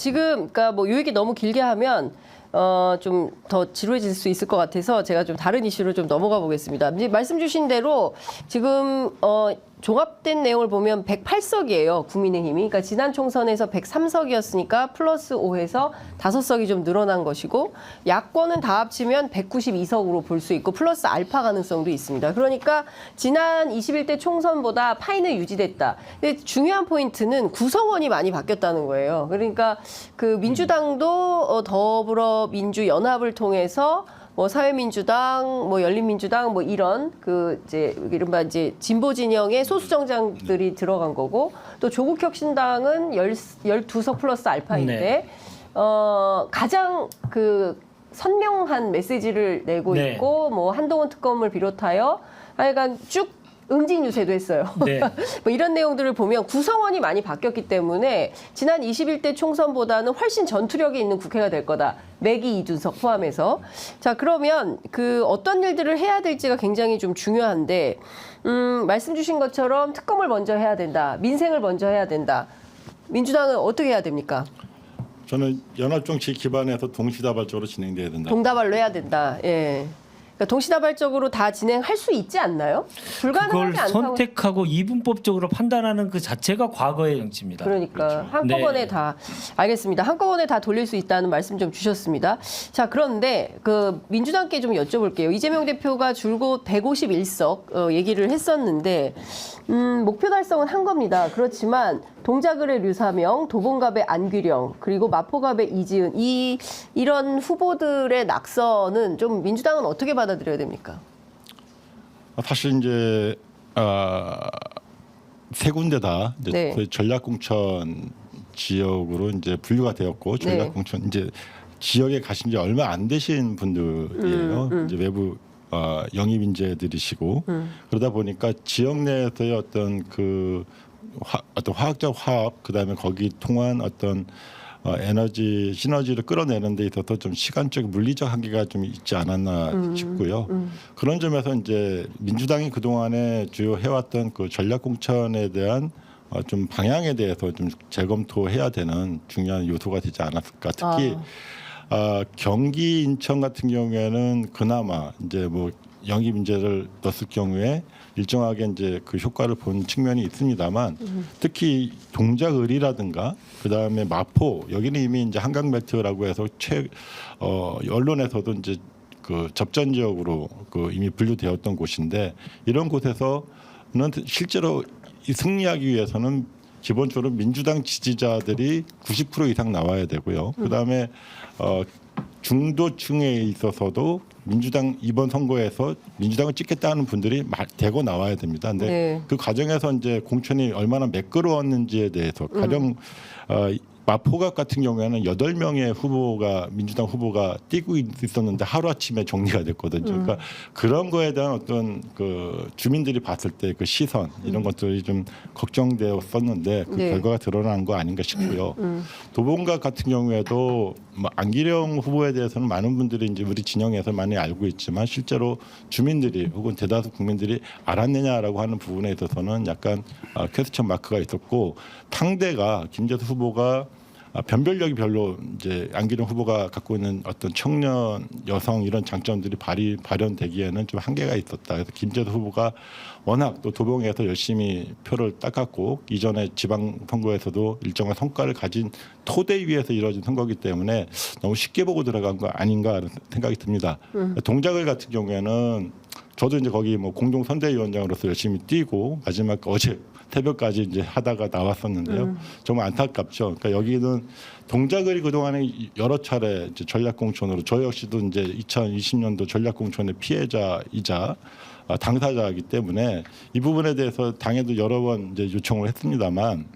지금 그러니까 뭐 요 얘기 너무 길게 하면 좀 더 지루해질 수 있을 것 같아서 제가 좀 다른 이슈로 좀 넘어가 보겠습니다. 이제 말씀 주신 대로 지금 종합된 내용을 보면 108석이에요. 국민의힘이. 그러니까 지난 총선에서 103석이었으니까 플러스 5해서 5석이 좀 늘어난 것이고 야권은 다 합치면 192석으로 볼 수 있고 플러스 알파 가능성도 있습니다. 그러니까 지난 21대 총선보다 파이는 유지됐다. 근데 중요한 포인트는 구성원이 많이 바뀌었다는 거예요. 그러니까 그 민주당도 더불어민주연합을 통해서 뭐 사회민주당, 뭐 열린민주당, 뭐 이런 그 이제 이른바 이제 진보 진영의 소수 정당들이 들어간 거고 또 조국혁신당은 12석 플러스 알파인데 가장 그 선명한 메시지를 내고 있고 뭐 한동훈 특검을 비롯하여 하여간 쭉 응징 유세도 했어요. 네. 뭐 이런 내용들을 보면 구성원이 많이 바뀌었기 때문에 지난 21대 총선보다는 훨씬 전투력이 있는 국회가 될 거다. 매기 이준석 포함해서. 자, 그러면 그 어떤 일들을 해야 될지가 굉장히 좀 중요한데 말씀 주신 것처럼 특검을 먼저 해야 된다. 민생을 먼저 해야 된다. 민주당은 어떻게 해야 됩니까? 저는 연합정치 기반에서 동시다발적으로 진행돼야 된다. 동다발로 해야 된다. 예. 그러니까 동시다발적으로 다 진행할 수 있지 않나요? 불가능하지 그걸 않다고. 선택하고 이분법적으로 판단하는 그 자체가 과거의 정치입니다. 그러니까 그렇죠. 한꺼번에 네. 다 알겠습니다. 한꺼번에 다 돌릴 수 있다는 말씀 좀 주셨습니다. 자, 그런데 그 민주당께 좀 여쭤볼게요. 이재명 대표가 줄곧 151석 얘기를 했었는데 목표 달성은 한 겁니다. 그렇지만 동작을의 류사명, 도봉갑의 안규령, 그리고 마포갑의 이지은 이런 후보들의 낙선은 좀 민주당은 어떻게 받아들여야 됩니까? 사실 이제 세 군데 다 이제 네. 거의 전략공천 지역으로 이제 분류가 되었고 전략공천 이제 지역에 가신 지 얼마 안 되신 분들이에요. 이제 외부 영입 인재들이시고 그러다 보니까 지역 내에서의 어떤 그 어떤 화학적 화합 그다음에 거기 통한 어떤 에너지 시너지를 끌어내는 데 있어서 좀 시간적 물리적 한계가 좀 있지 않았나 싶고요. 그런 점에서 이제 민주당이 그동안에 주요 해왔던 그 전략 공천에 대한 좀 방향에 대해서 좀 재검토해야 되는 중요한 요소가 되지 않았을까. 특히 경기 인천 같은 경우에는 그나마 이제 뭐 영입 인재를 넣었을 경우에 일정하게 이제 그 효과를 본 측면이 있습니다만 특히 동작을이라든가 그다음에 마포 여기는 이미 이제 한강 벨트라고 해서 언론에서도 이제 그 접전 지역으로 그 이미 분류되었던 곳인데 이런 곳에서는 실제로 승리하기 위해서는 기본적으로 민주당 지지자들이 90% 이상 나와야 되고요. 그다음에 중도층에 있어서도 민주당 이번 선거에서 민주당을 찍겠다는 분들이 대거 나와야 됩니다. 근데 네. 그 과정에서 이제 공천이 얼마나 매끄러웠는지에 대해서 가령 마포갑 같은 경우에는 8명의 후보가 민주당 후보가 뛰고 있었는데 하루아침에 정리가 됐거든요. 그러니까 그런 거에 대한 어떤 그 주민들이 봤을 때 그 시선 이런 것들이 좀 걱정되었었는데 그 네. 결과가 드러난 거 아닌가 싶고요. 도봉갑 같은 경우에도 뭐 안기령 후보에 대해서는 많은 분들이 이제 우리 진영에서 많이 알고 있지만 실제로 주민들이 혹은 대다수 국민들이 알았느냐라고 하는 부분에 있어서는 약간 퀘스천 마크가 있었고 상대가 김재수 후보가 변별력이 별로 이제 안기령 후보가 갖고 있는 어떤 청년 여성 이런 장점들이 발현되기에는 좀 한계가 있었다. 그래서 김재수 후보가 워낙 또 도봉에서 열심히 표를 닦았고 이전에 지방 선거에서도 일정한 성과를 가진 토대 위에서 이루어진 선거이기 때문에 너무 쉽게 보고 들어간 거 아닌가 하는 생각이 듭니다. 동작을 같은 경우에는 저도 이제 거기 뭐 공동 선대위원장으로서 열심히 뛰고 마지막 어제 새벽까지 이제 하다가 나왔었는데요. 정말 안타깝죠. 그러니까 여기는 동작을이 그동안에 여러 차례 이제 전략공천으로 저 역시도 이제 2020년도 전략공천의 피해자이자 당사자이기 때문에 이 부분에 대해서 당에도 여러 번 이제 요청을 했습니다만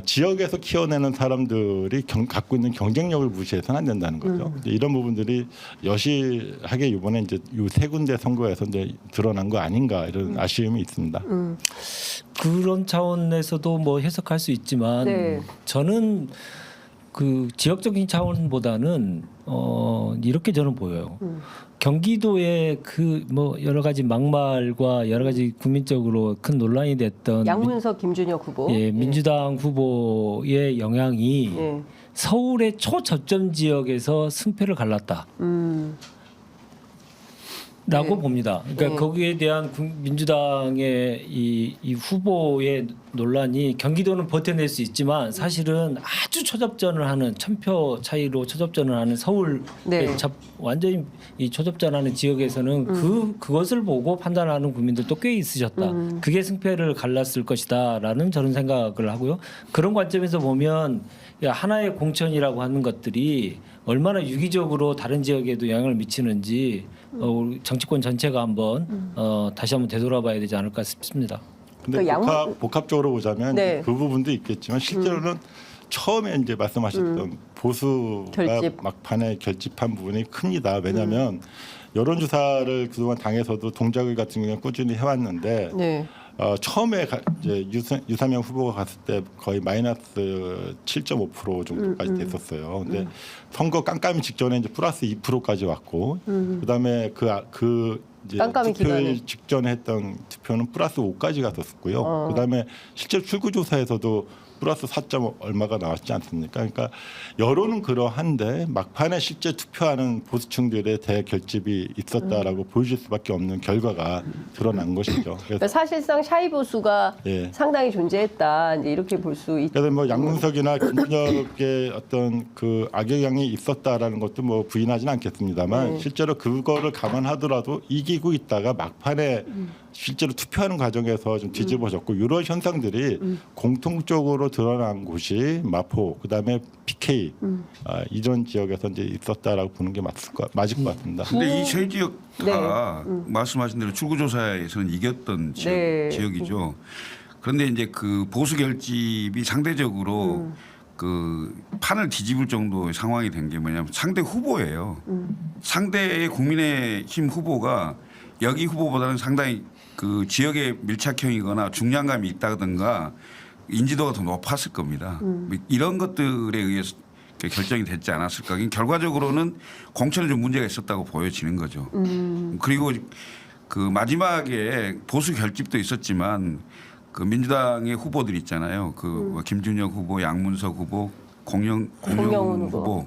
지역에서 키워내는 사람들이 갖고 있는 경쟁력을 무시해서는 안 된다는 거죠. 이런 부분들이 여실하게 이번에 이제 이 세 군데 선거에서 이제 드러난 거 아닌가 이런 아쉬움이 있습니다. 그런 차원에서도 뭐 해석할 수 있지만 네. 저는 그 지역적인 차원보다는 이렇게 저는 보여요. 경기도의 그 뭐 여러 가지 막말과 여러 가지 국민적으로 큰 논란이 됐던 양문석, 김준혁 후보. 예, 민주당 후보의 영향이 예. 서울의 초접점 지역에서 승패를 갈랐다. 라고 네. 봅니다. 그러니까 네. 거기에 대한 민주당의 이 후보의 논란이 경기도는 버텨낼 수 있지만 사실은 아주 초접전을 하는 1000표 차이로 초접전을 하는 서울 네. 완전히 이 초접전하는 지역에서는 그것을 보고 판단하는 국민들도 꽤 있으셨다. 그게 승패를 갈랐을 것이다라는 저는 생각을 하고요. 그런 관점에서 보면 하나의 공천이라고 하는 것들이 얼마나 유기적으로 다른 지역에도 영향을 미치는지 우리 정치권 전체가 한번 다시 한번 되돌아봐야 되지 않을까 싶습니다. 근데 복합적으로 보자면 네. 그 부분도 있겠지만 실제로는 처음에 이제 말씀하셨던 보수가 결집. 막판에 결집한 부분이 큽니다. 왜냐하면 여론조사를 그동안 당에서도 동작을 같은 경우는 꾸준히 해왔는데 네. 처음에 이제 유사명 후보가 갔을 때 거의 마이너스 7.5% 정도까지 됐었어요. 근데 선거 깜깜이 직전에 이제 플러스 2%까지 왔고, 그다음에 그 이제 깜깜이 기간에. 투표일 직전에 했던 투표는 플러스 5까지 갔었고요. 그다음에 실제 출구조사에서도 플러스 4점 얼마가 나왔지 않습니까? 그러니까 여론은 그러한데 막판에 실제 투표하는 보수층들의 대결집이 있었다라고 보여줄 수밖에 없는 결과가 드러난 것이죠. 그래서 그러니까 사실상 샤이 보수가 예. 상당히 존재했다. 이제 이렇게 볼 수 있. 그래서 뭐 양문석이나 김준혁의 어떤 그 악영향이 있었다라는 것도 뭐 부인하지는 않겠습니다만 실제로 그거를 감안하더라도 이기고 있다가 막판에 실제로 투표하는 과정에서 좀 뒤집어졌고 이런 현상들이 공통적으로 드러난 곳이 마포, 그다음에 PK 이런 지역에서 이제 있었다라고 보는 게 맞을 것 같습니다. 근데 이 세 지역 네. 다 말씀하신 대로 출구조사에서는 이겼던 네. 지역이죠. 그런데 이제 그 보수 결집이 상대적으로 그 판을 뒤집을 정도의 상황이 된 게 뭐냐면 상대 후보예요. 상대의 국민의힘 후보가 여기 후보보다는 상당히 그 지역의 밀착형이거나 중량감이 있다든가 인지도가 더 높았을 겁니다. 이런 것들에 의해서 결정이 됐지 않았을까. 결과적으로는 공천에 좀 문제가 있었다고 보여지는 거죠. 그리고 그 마지막에 보수 결집도 있었지만 그 민주당의 후보들 있잖아요. 그 김준혁 후보, 양문석 후보, 공영훈 후보,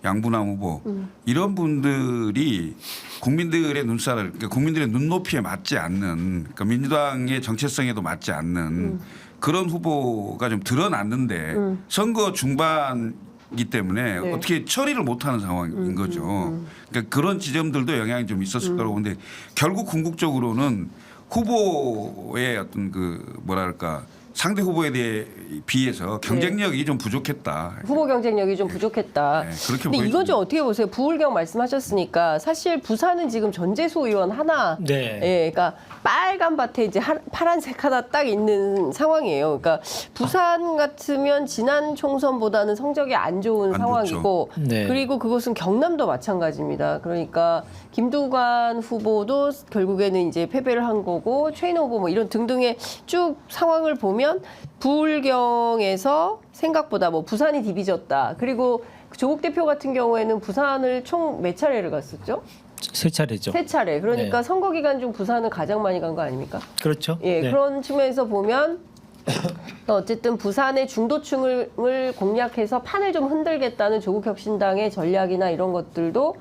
양부남 후보 이런 분들이 국민들의 눈살을 그러니까 국민들의 눈높이에 맞지 않는 그러니까 민주당의 정체성에도 맞지 않는 그런 후보가 좀 드러났는데 선거 중반이기 때문에 네. 어떻게 처리를 못하는 상황인 거죠. 그러니까 그런 지점들도 영향이 좀 있었을 거라고 보는데 결국 궁극적으로는 후보의 어떤 그 뭐랄까 상대 후보에 대해 비해서 경쟁력이 좀 부족했다. 후보 경쟁력이 좀 부족했다. 네, 그렇게 근데 이건 보여집니다. 좀 어떻게 보세요? 부울경 말씀하셨으니까 사실 부산은 지금 전재수 의원 하나, 네. 예, 그러니까 빨간 밭에 이제 파란색 하나 딱 있는 상황이에요. 그러니까 부산 같으면 지난 총선보다는 성적이 안 좋은 안 상황이고, 네. 그리고 그것은 경남도 마찬가지입니다. 그러니까 김두관 후보도 결국에는 이제 패배를 한 거고 최인호 후보 뭐 이런 등등의 쭉 상황을 보면. 부울경에서 생각보다 뭐 부산이 디비졌다. 그리고 조국 대표 같은 경우에는 부산을 총 몇 차례를 갔었죠? 세 차례죠. 세 차례. 그러니까 네. 선거 기간 중 부산은 가장 많이 간 거 아닙니까? 그렇죠. 예, 네. 그런 측면에서 보면 어쨌든 부산의 중도층을 공략해서 판을 좀 흔들겠다는 조국혁신당의 전략이나 이런 것들도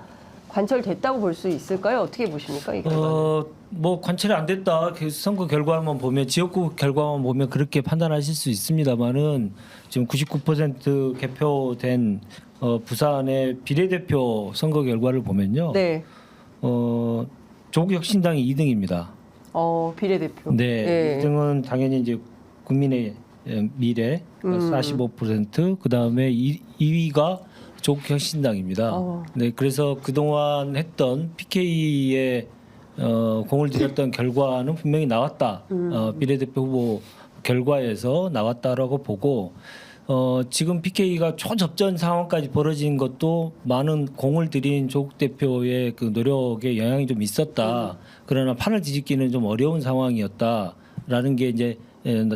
관철됐다고 볼 수 있을까요? 어떻게 보십니까? 이 결과는? 뭐 관찰이 안 됐다. 선거 결과만 보면 지역구 결과만 보면 그렇게 판단하실 수 있습니다만은 지금 99% 개표된 부산의 비례대표 선거 결과를 보면요. 네. 조국혁신당이 2등입니다. 비례대표. 네. 예. 2등은 당연히 이제 국민의 미래 45%, 그다음에 2위가 조국혁신당입니다. 네, 그래서 그동안 했던 PK의 공을 들였던 결과는 분명히 나왔다. 비례대표 후보 결과에서 나왔다라고 보고 지금 PK가 초접전 상황까지 벌어진 것도 많은 공을 들인 조국 대표의 그 노력에 영향이 좀 있었다. 그러나 판을 뒤집기는 좀 어려운 상황이었다라는 게 이제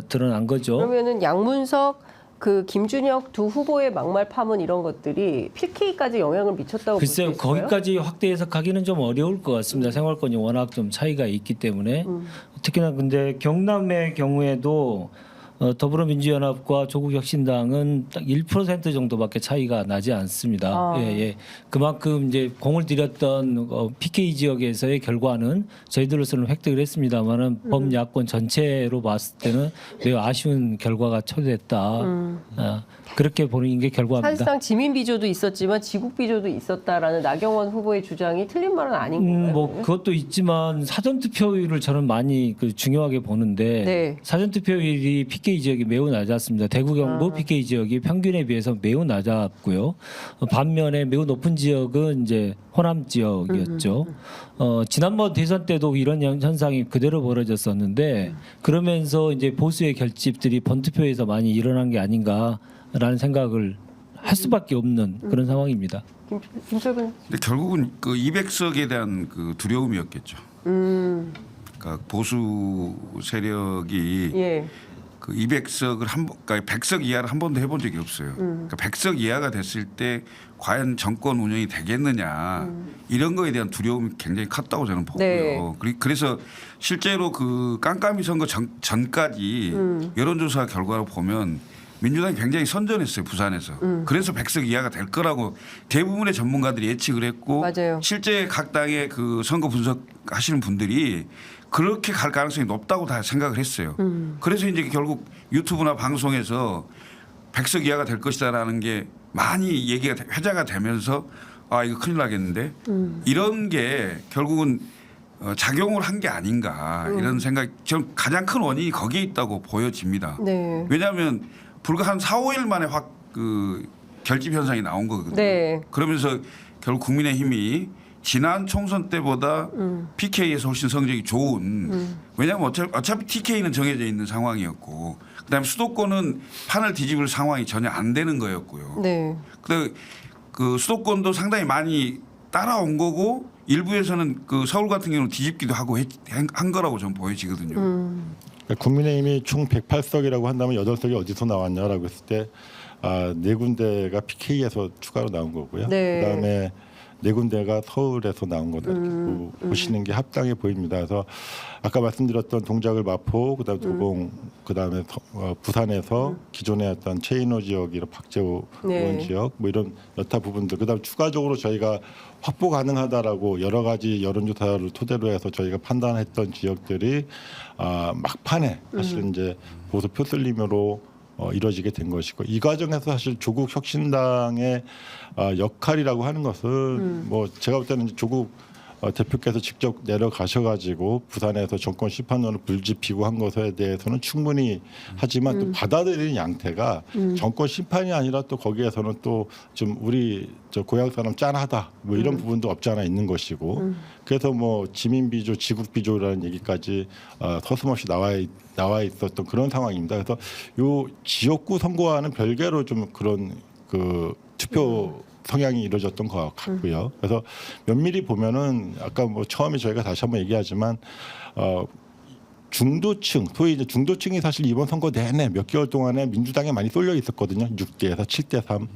드러난 거죠. 그러면은 양문석 그 김준혁 두 후보의 막말 파문 이런 것들이 PK까지 영향을 미쳤다고 볼 수 글쎄요, 있을까요? 거기까지 확대 해석하기는 좀 어려울 것 같습니다. 생활권이 워낙 좀 차이가 있기 때문에 특히나 근데 경남의 경우에도 더불어민주연합과 조국혁신당은 딱 1% 정도밖에 차이가 나지 않습니다. 예. 그만큼 이제 공을 들였던 PK 지역에서의 결과는 저희들로서는 획득을 했습니다만은 범야권 전체로 봤을 때는 매우 아쉬운 결과가 초래됐다. 그렇게 보는 게 결과입니다. 사실상 지민 비조도 있었지만 지국 비조도 있었다라는 나경원 후보의 주장이 틀린 말은 아닌 건가요? 뭐 그것도 있지만 사전 투표율을 저는 많이 중요하게 보는데 네. 사전 투표율이 PK 지역이 매우 낮았습니다. 대구 경북 PK 지역이 평균에 비해서 매우 낮았고요. 반면에 매우 높은 지역은 이제 호남 지역이었죠. 지난번 대선 때도 이런 현상이 그대로 벌어졌었는데 그러면서 이제 보수의 결집들이 본투표에서 많이 일어난 게 아닌가라는 생각을 할 수밖에 없는 그런 상황입니다. 김철근. 근데 결국은 그 200석에 대한 그 두려움이었겠죠. 그러니까 보수 세력이 예. 그 200석을 그러니까 100석 이하를 한 번도 해본 적이 없어요. 그러니까 100석 이하가 됐을 때 과연 정권 운영이 되겠느냐 이런 거에 대한 두려움이 굉장히 컸다고 저는 보고요. 네. 그래서 실제로 그 깜깜이 선거 전까지 여론조사 결과를 보면 민주당이 굉장히 선전했어요, 부산에서. 그래서 100석 이하가 될 거라고 대부분의 전문가들이 예측을 했고 맞아요. 실제 각 당의 그 선거 분석하시는 분들이 그렇게 갈 가능성이 높다고 다 생각을 했어요. 그래서 이제 결국 유튜브나 방송에서 100석 이하가 될 것이다라는 게 많이 얘기가 회자가 되면서 아 이거 큰일 나겠는데 이런 게 결국은 작용을 한 게 아닌가 이런 생각. 저는 가장 큰 원인이 거기에 있다고 보여집니다. 네. 왜냐하면 불과 한 4, 5일 만에 확 그 결집 현상이 나온 거거든요. 네. 그러면서 결국 국민의힘이 지난 총선 때보다 PK에서 훨씬 성적이 좋은 왜냐하면 어차피 TK는 정해져 있는 상황이었고 그다음에 수도권은 판을 뒤집을 상황이 전혀 안 되는 거였고요. 네. 근데 그 수도권도 상당히 많이 따라온 거고 일부에서는 그 서울 같은 경우는 뒤집기도 하고 한 거라고 저는 보여지거든요. 그러니까 국민의힘이 총 108석이라고 한다면 8석이 어디서 나왔냐라고 했을 때 네 군데가 PK에서 추가로 나온 거고요. 네. 그다음에 네 군데가 서울에서 나온 거다 이렇게 보시는 게 합당해 보입니다. 그래서 아까 말씀드렸던 동작을 마포, 그다음 도봉, 그다음에 부산에서 기존에 어떤 최인호 지역이나 박재호 네. 의원 지역 뭐 이런 여타 부분들, 그다음 추가적으로 저희가 확보 가능하다라고 여러 가지 여론조사를 토대로 해서 저희가 판단했던 지역들이 막판에 사실은 이제 보수 표슬림으로 이루어지게 된 것이고 이 과정에서 사실 조국 혁신당의 역할이라고 하는 것은 뭐 제가 볼 때는 조국 대표께서 직접 내려가셔가지고 부산에서 정권 심판론을 불지피고 한 것에 대해서는 충분히 하지만 또 받아들이는 양태가 정권 심판이 아니라 또 거기에서는 또 좀 우리 저 고향 사람 짠하다 뭐 이런 부분도 없지 않아 있는 것이고 그래서 뭐 지민비조, 지국비조라는 얘기까지 서슴없이 나와 있었던 그런 상황입니다. 그래서 요 지역구 선거와는 별개로 좀 그런 그 투표 성향이 이루어졌던 것 같고요. 그래서 면밀히 보면은 아까 뭐 처음에 저희가 다시 한번 얘기하지만 중도층, 소위 이제 중도층이 사실 이번 선거 내내 몇 개월 동안에 민주당에 많이 쏠려 있었거든요. 6대에서 7대 3,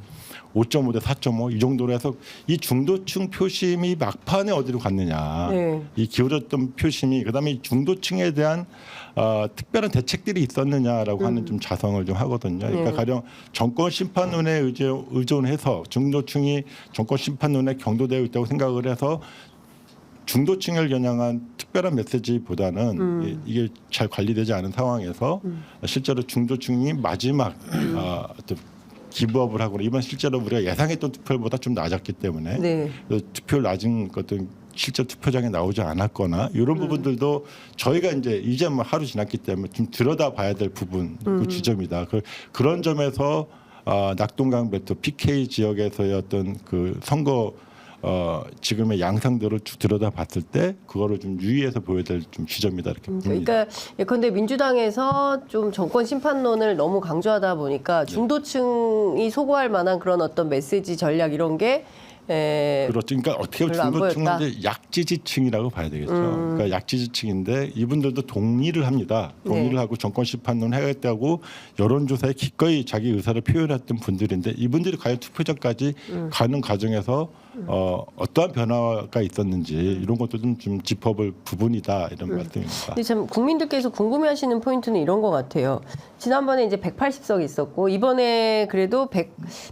5.5대 4.5 이 정도로 해서 이 중도층 표심이 막판에 어디로 갔느냐. 네. 이 기울었던 표심이 그다음에 이 중도층에 대한 특별한 대책들이 있었느냐라고 하는 좀 자성을 좀 하거든요. 그러니까 네. 가령 정권 심판론에 의존해서 중도층이 정권 심판론에 경도되어 있다고 생각을 해서 중도층을 겨냥한 특별한 메시지보다는 이게 잘 관리되지 않은 상황에서 실제로 중도층이 마지막 또 기부업을 하거나 이번 실제로 우리가 예상했던 투표율보다 좀 낮았기 때문에 네. 투표율 낮은 것들 실제 투표장에 나오지 않았거나 이런 부분들도 저희가 이제 뭐 하루 지났기 때문에 좀 들여다봐야 될 부분 그 지점이다. 그런 점에서 낙동강 벨트 PK 지역에서의 어떤 그 선거 지금의 양상들을 쭉 들여다봤을 때 그거를 좀 유의해서 보여야 될 좀 지점이다 이렇게 봅니다. 그러니까 예컨대 민주당에서 좀 정권 심판론을 너무 강조하다 보니까 중도층이 소구할 만한 그런 어떤 메시지 전략 이런 게 그렇죠. 그러니까 어떻게 보면 별로 안 중도층은 보였다. 이제 약지지층이라고 봐야 되겠죠. 그러니까 약지지층인데 이분들도 동의를 합니다. 동의를 네. 하고 정권 시판론 해야겠다고 여론조사에 기꺼이 자기 의사를 표현했던 분들인데 이분들이 과연 투표 전까지 가는 과정에서 어떠한 변화가 있었는지 이런 것도 좀 짚어볼 부분이다 이런 말씀입니다. 근데 참 국민들께서 궁금해하시는 포인트는 이런 것 같아요. 지난번에 이제 180석 있었고 이번에 그래도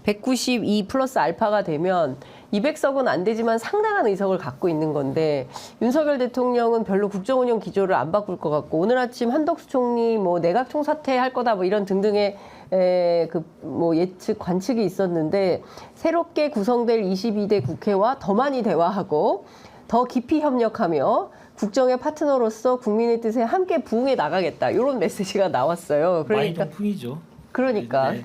192 플러스 알파가 되면 200석은 안 되지만 상당한 의석을 갖고 있는 건데 윤석열 대통령은 별로 국정운영 기조를 안 바꿀 것 같고 오늘 아침 한덕수 총리 뭐 내각 총사퇴할 거다 뭐 이런 등등의 그 뭐 예측 관측이 있었는데 새롭게 구성될 22대 국회와 더 많이 대화하고 더 깊이 협력하며 국정의 파트너로서 국민의 뜻에 함께 부응해 나가겠다 이런 메시지가 나왔어요. 많이 그러니까 동풍이죠. 그러니까 네.